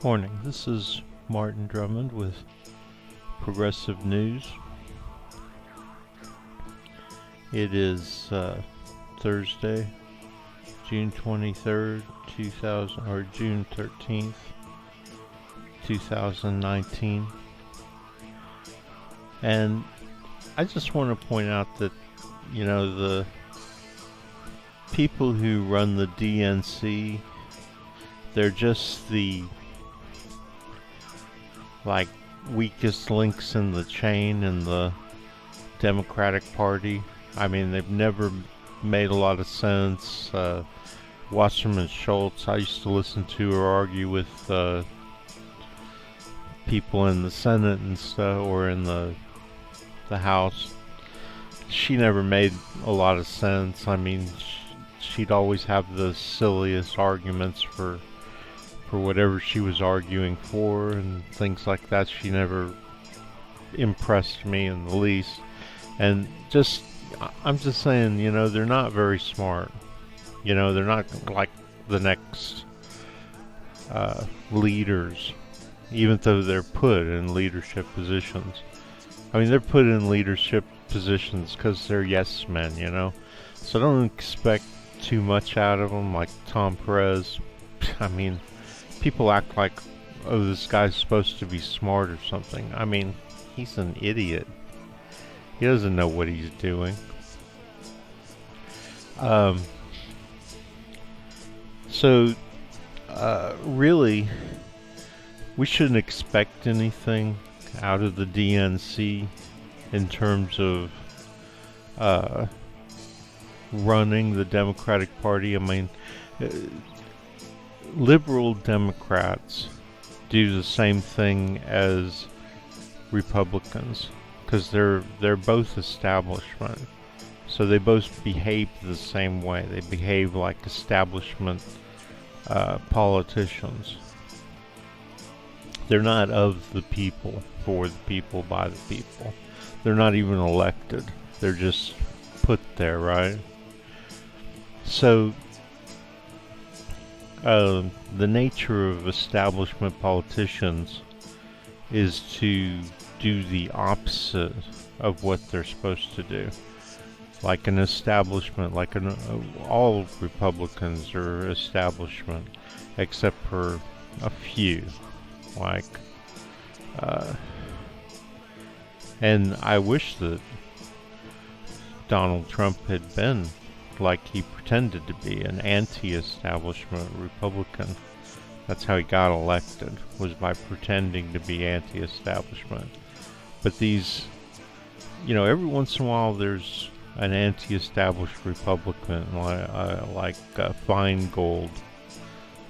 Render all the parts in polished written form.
Morning, this is Martin Drummond with Progressive News. It is Thursday, June 23rd, 2019. And I just want to point out that, the people who run the DNC, they're just the weakest links in the chain in the Democratic Party. I mean, they've never made a lot of sense. Wasserman Schultz, I used to listen to her argue with people in the Senate and stuff, or in the House. She never made a lot of sense. I mean, she'd always have the silliest arguments for whatever she was arguing for and things like that. She never impressed me in the least. And I'm just saying, they're not very smart. They're not like the next leaders, even though they're put in leadership positions. I mean, they're put in leadership positions because they're yes men, So don't expect too much out of them, like Tom Perez. I mean, people act like, oh, this guy's supposed to be smart or something. I mean, he's an idiot. He doesn't know what he's doing. Really, we shouldn't expect anything out of the DNC in terms of running the Democratic Party. I mean, liberal Democrats do the same thing as Republicans because they're both establishment, so they both behave the same way. They behave like establishment politicians. They're not of the people, for the people, by the people. They're not even elected. They're just put there, right? So the nature of establishment politicians is to do the opposite of what they're supposed to do. Like an establishment, all Republicans are establishment, except for a few. And I wish that Donald Trump had been like he pretended to be, an anti-establishment Republican. That's how he got elected, was by pretending to be anti-establishment. But these, every once in a while there's an anti-established Republican, like Feingold,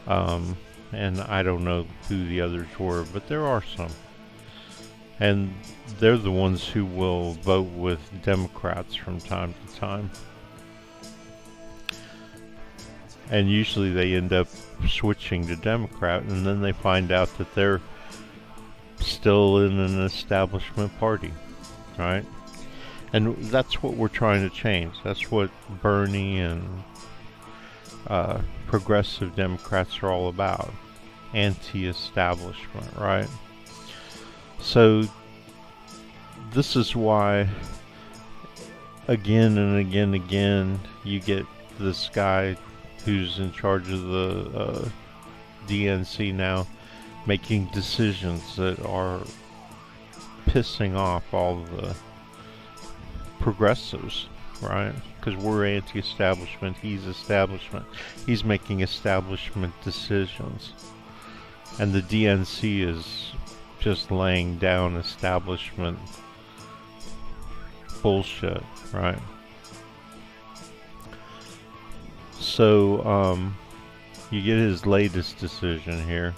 and I don't know who the others were, but there are some. And they're the ones who will vote with Democrats from time to time. And usually they end up switching to Democrat, and then they find out that they're still in an establishment party, right? And that's what we're trying to change. That's what Bernie and progressive Democrats are all about. Anti-establishment, right? So this is why again and again you get this guy who's in charge of the DNC now, making decisions that are pissing off all the progressives, right? Because we're anti-establishment, he's establishment. He's making establishment decisions. And the DNC is just laying down establishment bullshit, right? So, you get his latest decision here.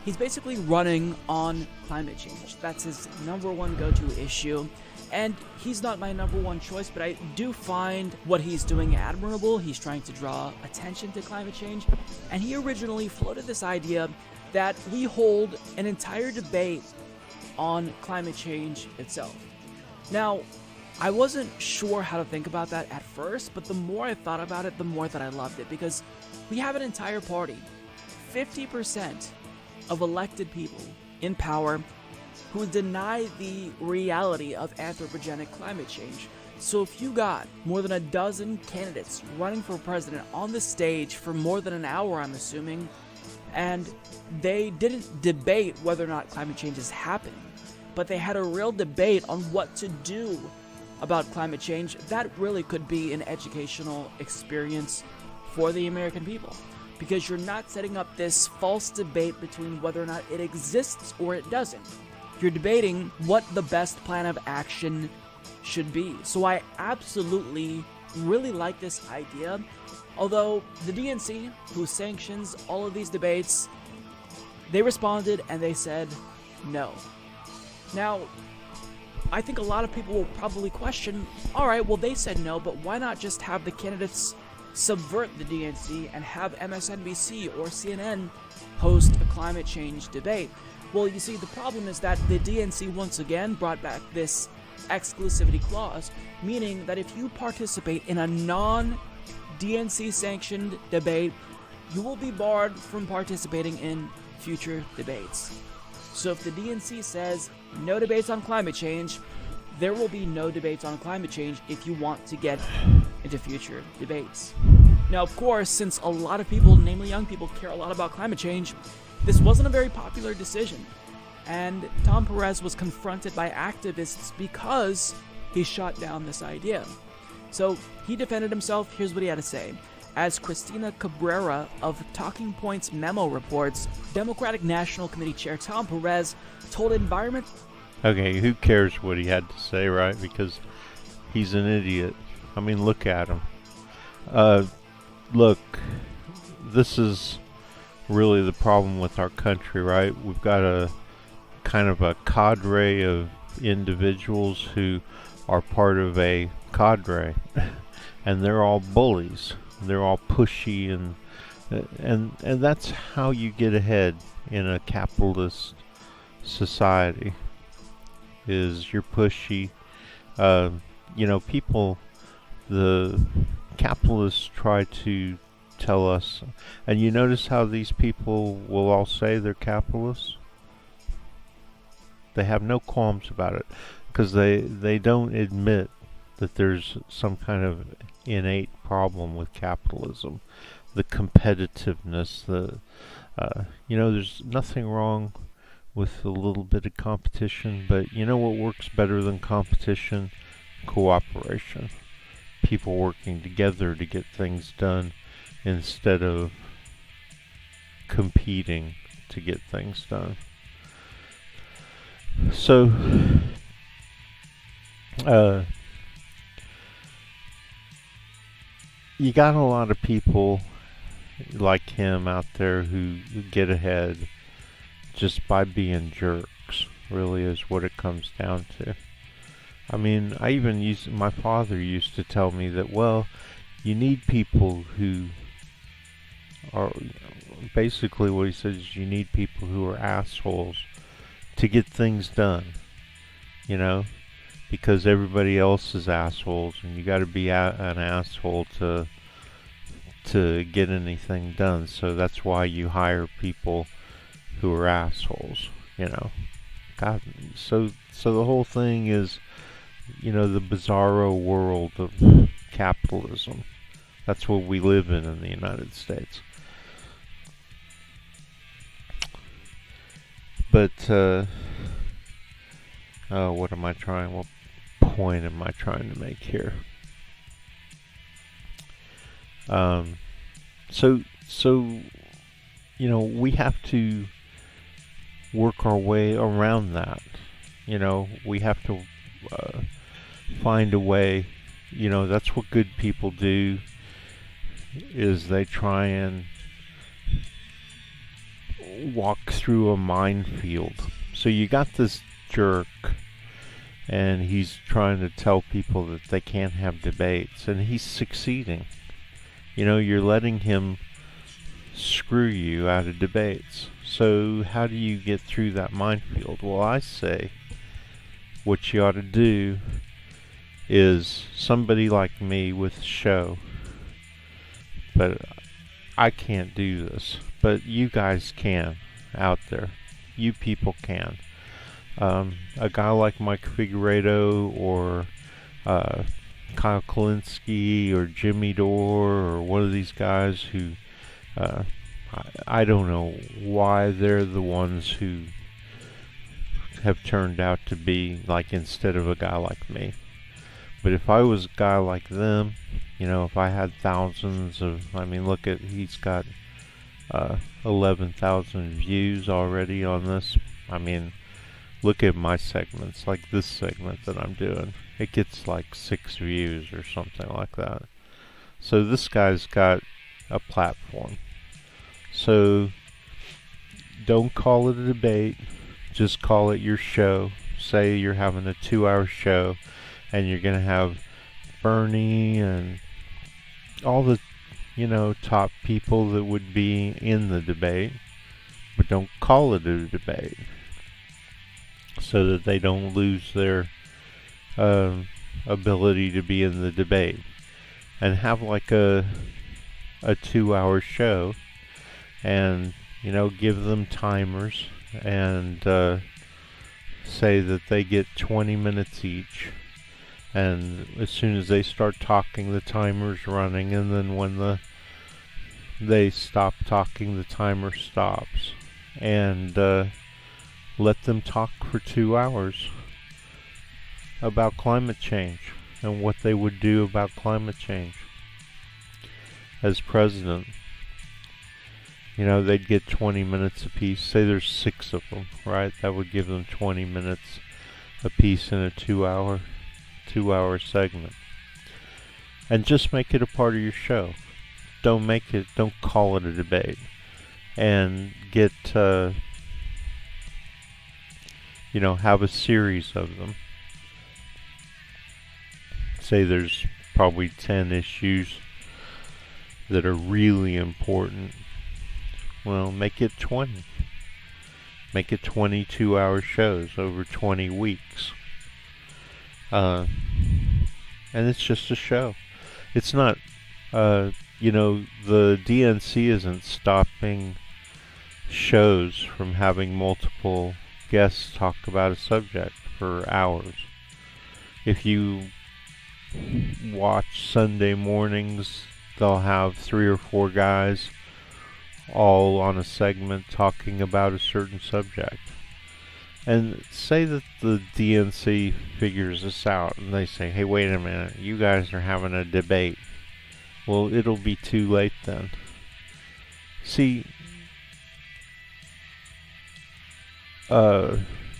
He's basically running on climate change. That's his number one go-to issue. And he's not my number one choice, but I do find what he's doing admirable. He's trying to draw attention to climate change. And he originally floated this idea that we hold an entire debate on climate change itself. Now, I wasn't sure how to think about that at first, but the more I thought about it, the more that I loved it, because we have an entire party, 50% of elected people in power who deny the reality of anthropogenic climate change. So if you got more than a dozen candidates running for president on the stage for more than an hour, I'm assuming, and they didn't debate whether or not climate change is happening, but they had a real debate on what to do about climate change, that really could be an educational experience for the American people. Because you're not setting up this false debate between whether or not it exists or it doesn't. You're debating what the best plan of action should be. So I absolutely really like this idea. Although the DNC, who sanctions all of these debates, they responded and they said no. Now, I think a lot of people will probably question, alright, well they said no, but why not just have the candidates subvert the DNC and have MSNBC or CNN host a climate change debate? Well, you see, the problem is that the DNC once again brought back this exclusivity clause, meaning that if you participate in a non-DNC sanctioned debate, you will be barred from participating in future debates. So if the DNC says no debates on climate change, there will be no debates on climate change if you want to get into future debates. Now, of course, since a lot of people, namely young people, care a lot about climate change, this wasn't a very popular decision. And Tom Perez was confronted by activists because he shot down this idea. So he defended himself. Here's what he had to say. As Christina Cabrera of Talking Points Memo reports, Democratic National Committee Chair Tom Perez told Environment... Okay, who cares what he had to say, right? Because he's an idiot. I mean, look at him. Look, this is really the problem with our country, right? We've got a kind of a cadre of individuals who are part of a cadre, and they're all bullies. They're all pushy, and that's how you get ahead in a capitalist society. Is you're pushy. People, the capitalists try to tell us, and you notice how these people will all say they're capitalists? They have no qualms about it, because they don't admit that there's some kind of innate problem with capitalism. The competitiveness, there's nothing wrong with a little bit of competition, but you know what works better than competition? Cooperation. People working together to get things done instead of competing to get things done. So, you got a lot of people like him out there who get ahead just by being jerks, really is what it comes down to. I mean, my father used to tell me that, well, you need people who are, basically what he says is you need people who are assholes to get things done, because everybody else is assholes, and you got to be an asshole to get anything done. So that's why you hire people who are assholes, God, so the whole thing is, the bizarro world of capitalism. That's what we live in the United States. But, what point am I trying to make here? We have to work our way around that. We have to find a way. That's what good people do, is they try and walk through a minefield. So you got this jerk, and he's trying to tell people that they can't have debates, and he's succeeding. You're letting him screw you out of debates. So how do you get through that minefield? Well, I say what you ought to do is somebody like me with a show, but I can't do this, but you guys can out there. You people can. A guy like Mike Figueredo or Kyle Kalinske or Jimmy Dore or one of these guys who I don't know why they're the ones who have turned out to be like instead of a guy like me. But if I was a guy like them, if I had thousands of, look at, he's got 11,000 views already on this. Look at my segments, like this segment that I'm doing. It gets like 6 views or something like that. So this guy's got a platform. So don't call it a debate, just call it your show. Say you're having a 2-hour show and you're going to have Bernie and all the, top people that would be in the debate, but don't call it a debate so that they don't lose their ability to be in the debate. And have like a 2-hour show and, give them timers and say that they get 20 minutes each. And as soon as they start talking, the timer's running, and then when they stop talking, the timer stops. And let them talk for 2 hours about climate change and what they would do about climate change. As president, they'd get 20 minutes apiece. Say there's 6 of them, right? That would give them 20 minutes apiece in a 2-hour segment. And just make it a part of your show. Don't call it a debate. And get, have a series of them. Say there's probably 10 issues that are really important. Well, make it 20. Make it 22-hour shows over 20 weeks. And it's just a show. It's not, the DNC isn't stopping shows from having multiple guests talk about a subject for hours. If you watch Sunday mornings, they'll have 3 or 4 guys all on a segment talking about a certain subject. And say that the DNC figures this out and they say, hey, wait a minute, you guys are having a debate. Well, it'll be too late then. See,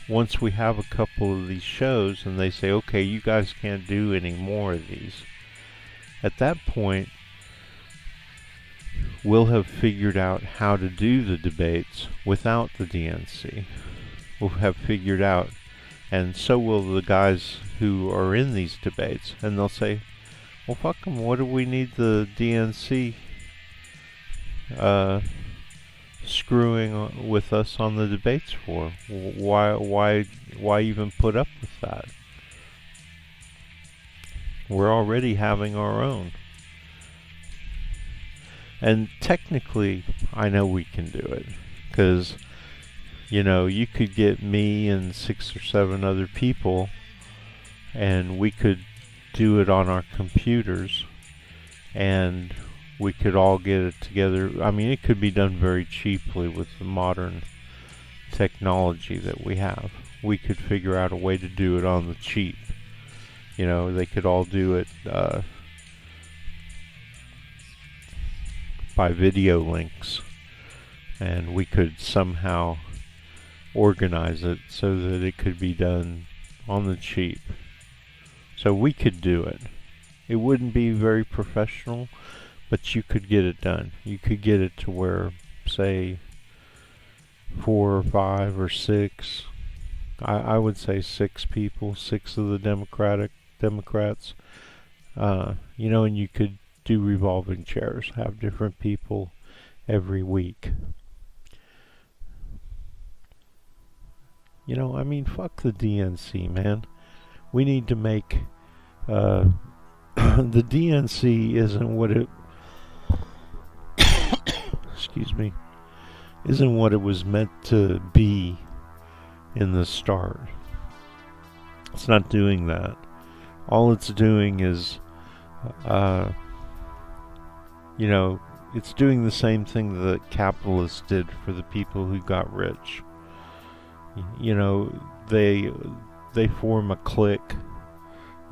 once we have a couple of these shows and they say, okay, you guys can't do any more of these, at that point, we'll have figured out how to do the debates without the DNC. We'll have figured out, and so will the guys who are in these debates, and they'll say, well, fuck them, what do we need the DNC screwing with us on the debates for? Why even put up with that? We're already having our own. And technically, I know we can do it, because, you could get me and 6 or 7 other people, and we could do it on our computers, and we could all get it together. It could be done very cheaply with the modern technology that we have. We could figure out a way to do it on the cheap. They could all do it by video links, and we could somehow organize it so that it could be done on the cheap. So we could do it. It wouldn't be very professional, but you could get it done. You could get it to where, say, 4 or 5 or 6, I would say 6 people, 6 of the Democrats, and you could do revolving chairs, have different people every week. I mean, fuck the DNC, man. We need to make the DNC isn't what it excuse me, isn't what it was meant to be in the start. It's not doing that. All it's doing is, uh, it's doing the same thing that capitalists did for the people who got rich. They form a clique,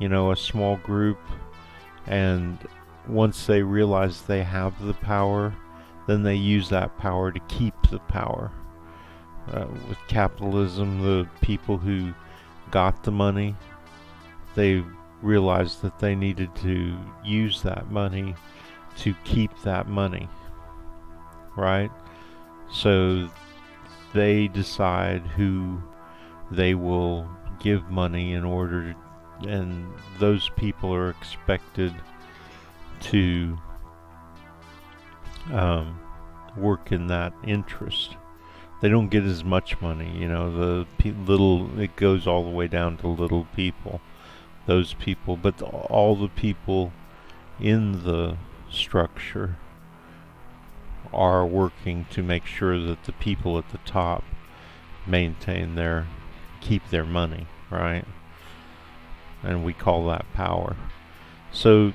a small group, and once they realize they have the power, then they use that power to keep the power. With capitalism, the people who got the money, they realized that they needed to use that money to keep that money, right? So they decide who they will give money in order to, and those people are expected to work in that interest. They don't get as much money, it goes all the way down to little people, those people, but all the people in the structure are working to make sure that the people at the top keep their money, right? And we call that power. So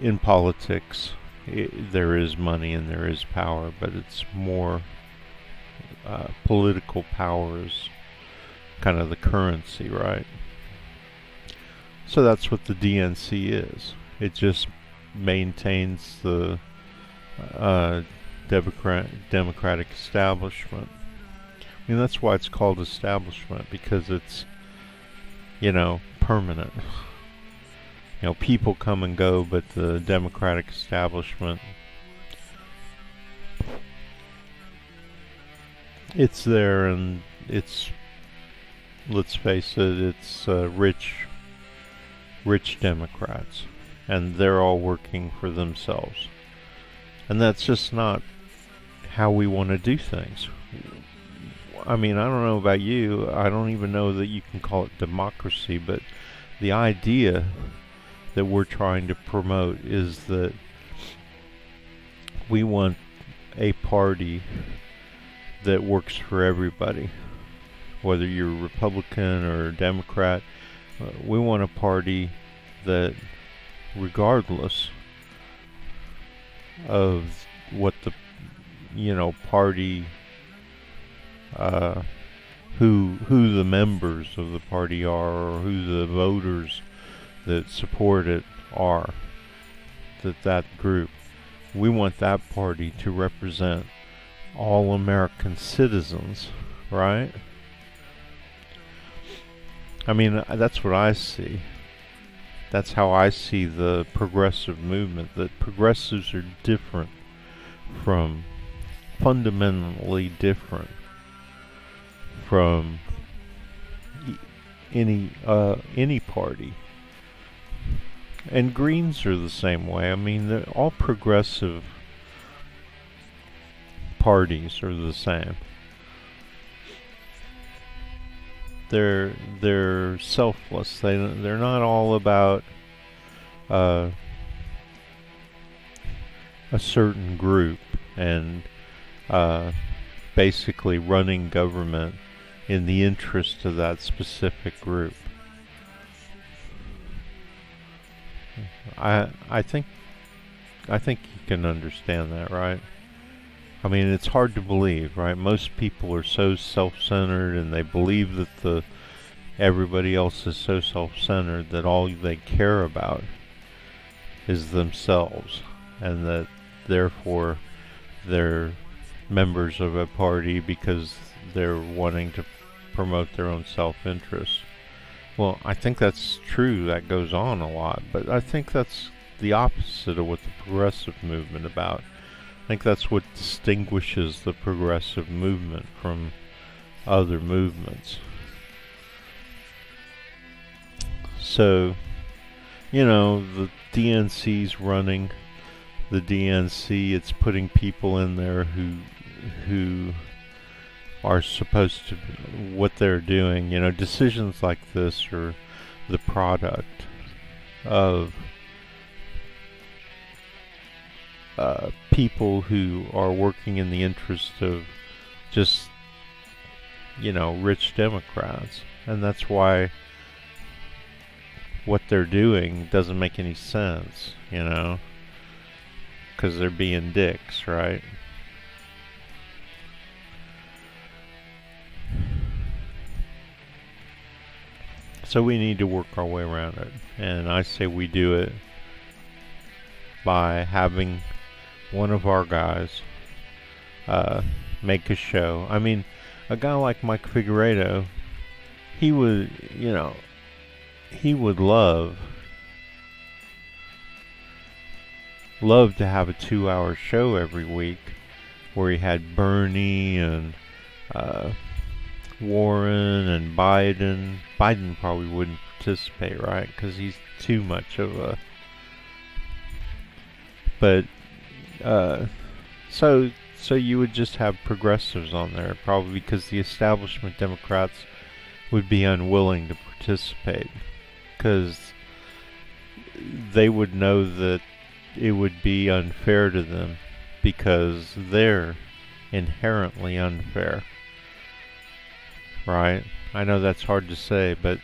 in politics, there is money and there is power, but it's more political power is kind of the currency, right? So that's what the DNC is. It just maintains the democratic establishment. I mean, that's why it's called establishment, because it's, permanent. People come and go, but the democratic establishment, it's there, and it's, let's face it, it's rich Democrats, and they're all working for themselves. And that's just not how we want to do things. I mean, I don't know about you, I don't even know that you can call it democracy, but the idea that we're trying to promote is that we want a party that works for everybody, whether you're Republican or Democrat. We want a party that, regardless of what the party, who the members of the party are, or who the voters that support it are, that group, we want that party to represent all American citizens, right? I mean, that's what I see. That's how I see the progressive movement, that progressives are different from, fundamentally different from any party. And Greens are the same way. I mean, all progressive parties are the same. They're selfless. They're not all about a certain group and basically running government in the interest of that specific group. I think you can understand that, right? I mean, it's hard to believe, right? Most people are so self-centered, and they believe that everybody else is so self-centered that all they care about is themselves, and that therefore they're members of a party because they're wanting to promote their own self-interest. Well, I think that's true, that goes on a lot, but I think that's the opposite of what the progressive movement about. I think that's what distinguishes the progressive movement from other movements. So, the DNC's running the DNC. It's putting people in there who are supposed to, what they're doing. You know, decisions like this are the product of people who are working in the interest of just, you know, rich Democrats. And that's why what they're doing doesn't make any sense, you know, because they're being dicks, right? So we need to work our way around it. And I say we do it by having one of our guys make a show. I mean, a guy like Mike Figueredo, he would, you know, he would love to have a 2-hour show every week where he had Bernie and Warren and Biden. Biden probably wouldn't participate, right? Because he's too much of a... But, so you would just have progressives on there, probably because the establishment Democrats would be unwilling to participate. Because they would know that it would be unfair to them, because they're inherently unfair. Right? I know that's hard to say, but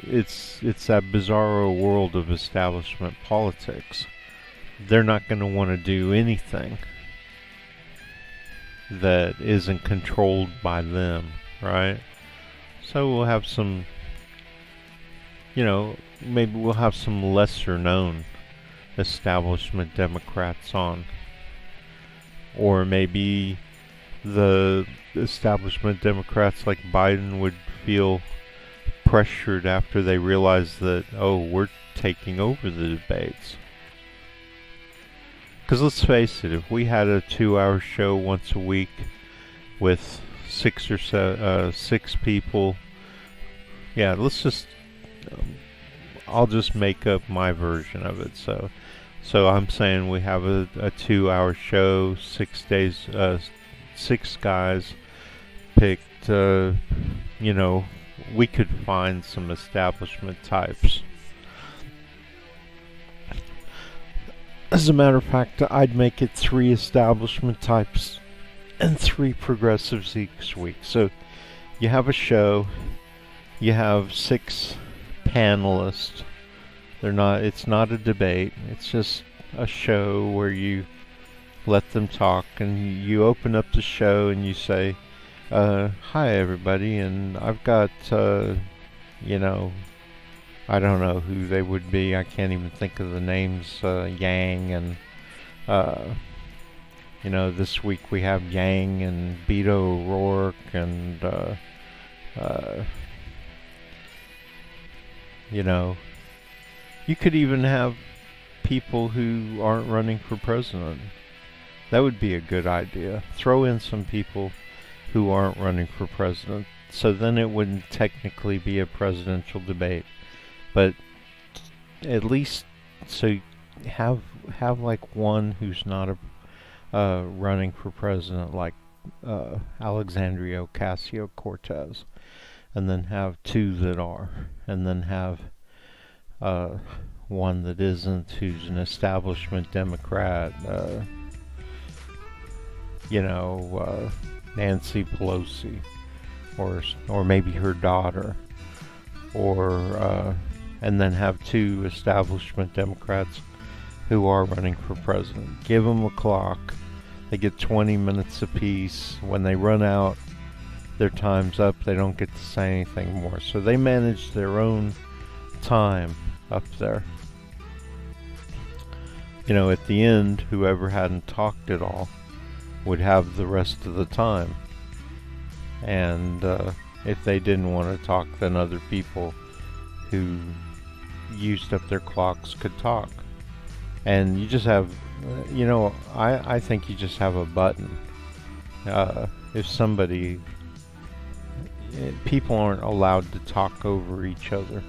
it's that bizarro world of establishment politics. They're not going to want to do anything that isn't controlled by them, right? So we'll have some, you know, maybe we'll have some lesser known establishment Democrats on. Or maybe the establishment Democrats like Biden would feel pressured after they realize that, oh, we're taking over the debates. Because let's face it, if we had a 2-hour show once a week with 6 people, yeah, let's just, I'll just make up my version of it. So I'm saying we have a 2-hour show, 6 days, 6 guys picked, you know, we could find some establishment types. As a matter of fact, I'd make it 3 establishment types and 3 progressives each week. So you have a show, you have 6 panelists. It's not a debate, it's just a show where you let them talk, and you open up the show and you say, hi everybody, and I've got, you know, I don't know who they would be. I can't even think of the names. Yang and, you know, this week we have Yang and Beto O'Rourke and, you know, you could even have people who aren't running for president. That would be a good idea. Throw in some people who aren't running for president. So then it wouldn't technically be a presidential debate. But at least, so have like one who's not running for president, like Alexandria Ocasio-Cortez, and then have 2 that are, and then have one that isn't, who's an establishment Democrat, you know, Nancy Pelosi, or maybe her daughter, or and then have 2 establishment Democrats who are running for president. Give them a clock. They get 20 minutes apiece. When they run out, their time's up. They don't get to say anything more. So they manage their own time up there. You know, at the end, whoever hadn't talked at all would have the rest of the time. And if they didn't want to talk, then other people who used up their clocks could talk. And you just have, you know, I think you just have a button. If somebody, people aren't allowed to talk over each other.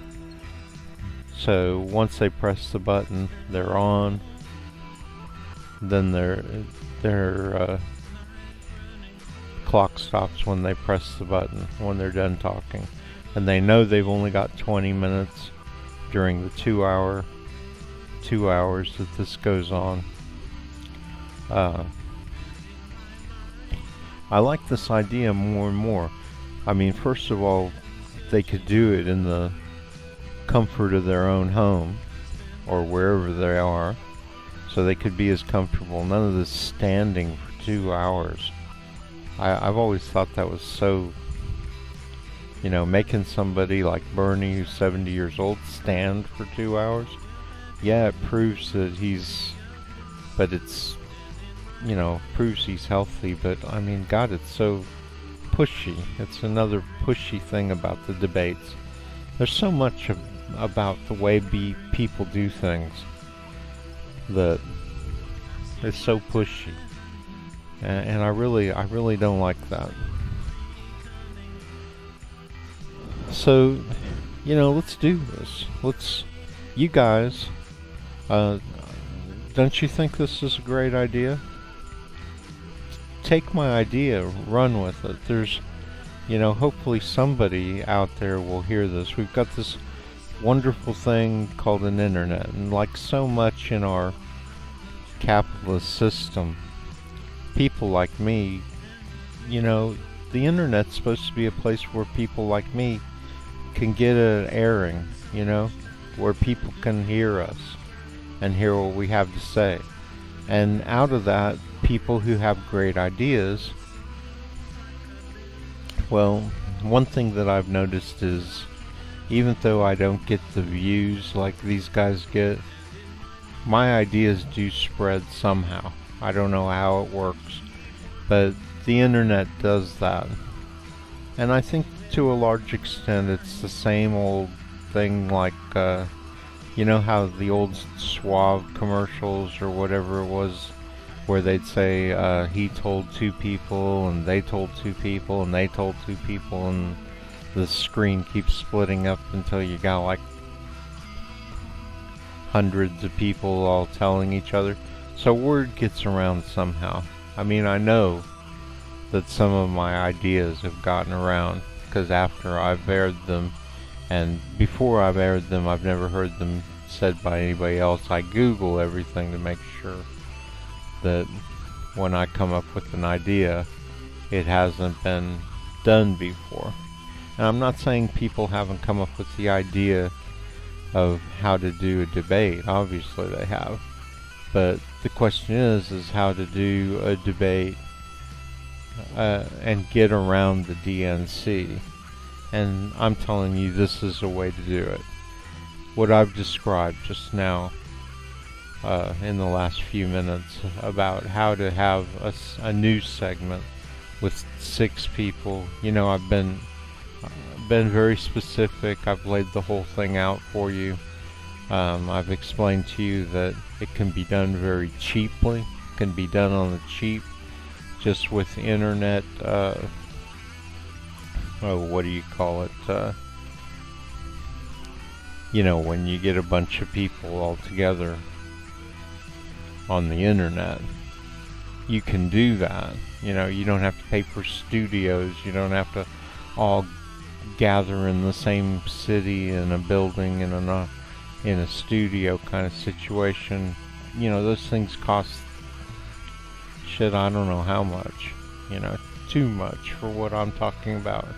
So once they press the button, they're on. Then their clock stops when they press the button, when they're done talking. And they know they've only got 20 minutes during the 2 hours that this goes on. I like this idea more and more. I mean, first of all, they could do it in the comfort of their own home or wherever they are, so they could be as comfortable. None of this standing for 2 hours. I've always thought that was so, making somebody like Bernie, who's 70 years old, stand for 2 hours. Yeah, it proves that proves he's healthy, but I mean, God, it's so pushy. It's another pushy thing about the debates. There's so much about the way people do things that is so pushy. And I really don't like that. So, let's do this. You guys, don't you think this is a great idea? Take my idea, run with it. There's, hopefully somebody out there will hear this. We've got this wonderful thing called an internet, and like so much in our capitalist system, people like me, the internet's supposed to be a place where people like me can get an airing, where people can hear us and hear what we have to say. And out of that, people who have great ideas, well, one thing that I've noticed is, even though I don't get the views like these guys get, my ideas do spread somehow. I don't know how it works, but the internet does that. And I think to a large extent it's the same old thing like, how the old Suave commercials or whatever it was, where they'd say, he told 2 people, and they told 2 people, and they told 2 people, and the screen keeps splitting up until you got like hundreds of people all telling each other. So word gets around somehow. I mean, I know that some of my ideas have gotten around, because after I've aired them, and before I've aired them, I've never heard them said by anybody else. I Google everything to make sure that when I come up with an idea, it hasn't been done before. And I'm not saying people haven't come up with the idea of how to do a debate. Obviously they have. But the question is how to do a debate and get around the DNC. And I'm telling you, this is a way to do it. What I've described just now in the last few minutes about how to have a news segment with 6 people. I've been very specific. I've laid the whole thing out for you. I've explained to you that it can be done very cheaply. It can be done on the cheap, just with internet, what do you call it? When you get a bunch of people all together on the internet, you can do that. You don't have to pay for studios. You don't have to all gather in the same city in a building in a studio kind of situation. Those things cost shit, I don't know how much. Too much for what I'm talking about.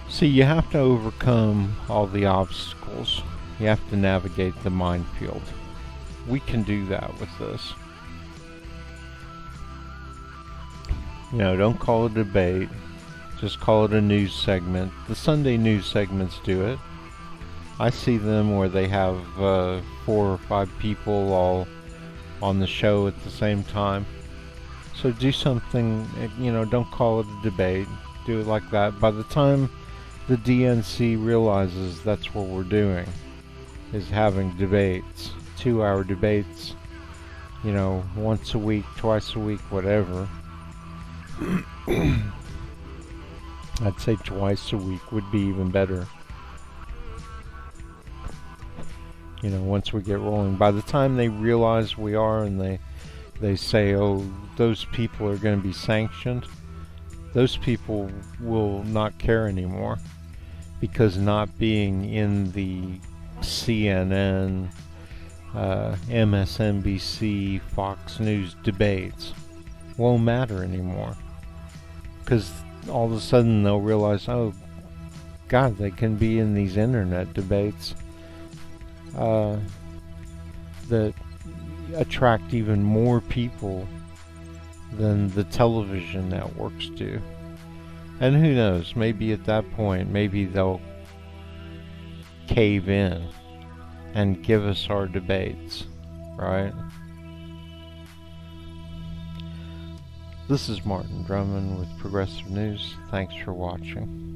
See, you have to overcome all the obstacles. You have to navigate the minefield. We can do that with this. Don't call it a debate. Just call it a news segment. The Sunday news segments do it. I see them where they have 4 or 5 people all on the show at the same time. So do something, don't call it a debate. Do it like that. By the time the DNC realizes that's what we're doing, is having debates, 2-hour debates, once a week, twice a week, whatever. I'd say twice a week would be even better. Once we get rolling. By the time they realize we are, and they they say, oh, those people are going to be sanctioned, those people will not care anymore, because not being in the CNN, MSNBC, Fox News debates won't matter anymore. Because all of a sudden they'll realize, oh, God, they can be in these internet debates that attract even more people than the television networks do. And who knows, maybe at that point, maybe they'll cave in and give us our debates, right? This is Martin Drummond with Progressive News. Thanks for watching.